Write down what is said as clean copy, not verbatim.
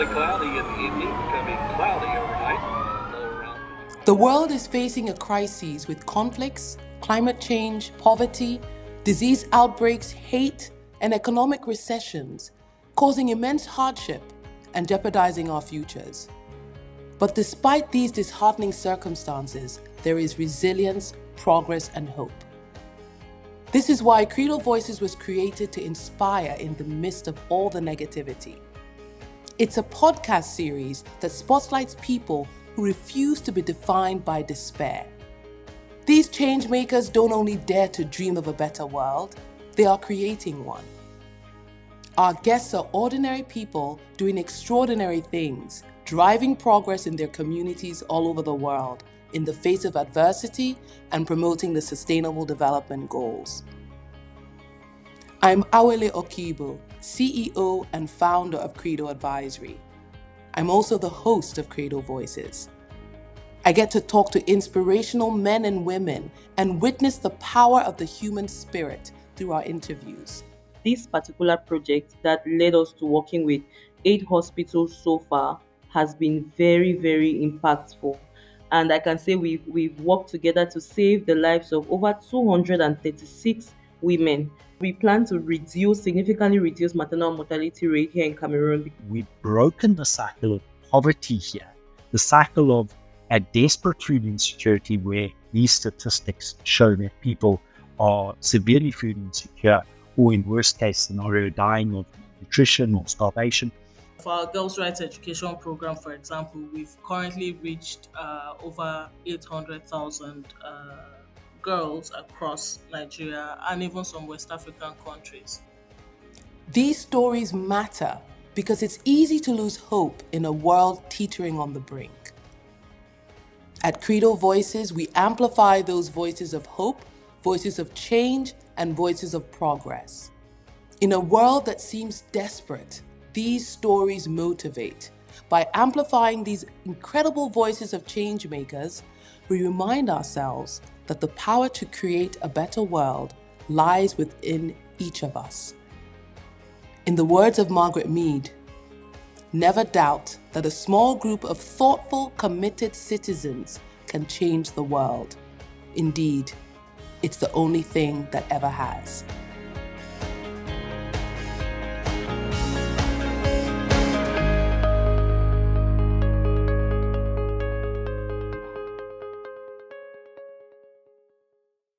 Mostly cloudy in the evening, becoming cloudy overnight. Low around. The world is facing a crisis with conflicts, climate change, poverty, disease outbreaks, hate, and economic recessions, causing immense hardship and jeopardizing our futures. But despite these disheartening circumstances, there is resilience, progress, and hope. This is why Credo Voices was created to inspire in the midst of all the negativity. It's a podcast series that spotlights people who refuse to be defined by despair. These changemakers don't only dare to dream of a better world, they are creating one. Our guests are ordinary people doing extraordinary things, driving progress in their communities all over the world in the face of adversity and promoting the Sustainable Development Goals. I'm Awele Okibo, CEO and founder of Credo Advisory. I'm also the host of Credo Voices. I get to talk to inspirational men and women and witness the power of the human spirit through our interviews. This particular project that led us to working with 8 hospitals so far has been very, very impactful. And I can say we've worked together to save the lives of over 236 women. We plan to significantly reduce maternal mortality rate here in Cameroon. We've broken the cycle of poverty here, the cycle of a desperate food insecurity where these statistics show that people are severely food insecure or in worst case scenario dying of nutrition or starvation. For our girls' rights education program, for example, we've currently reached over 800,000 girls across Nigeria and even some West African countries. These stories matter because it's easy to lose hope in a world teetering on the brink. At Credo Voices, we amplify those voices of hope, voices of change, and voices of progress. In a world that seems desperate, these stories motivate. By amplifying these incredible voices of change makers, we remind ourselves that the power to create a better world lies within each of us. In the words of Margaret Mead, never doubt that a small group of thoughtful, committed citizens can change the world. Indeed, it's the only thing that ever has.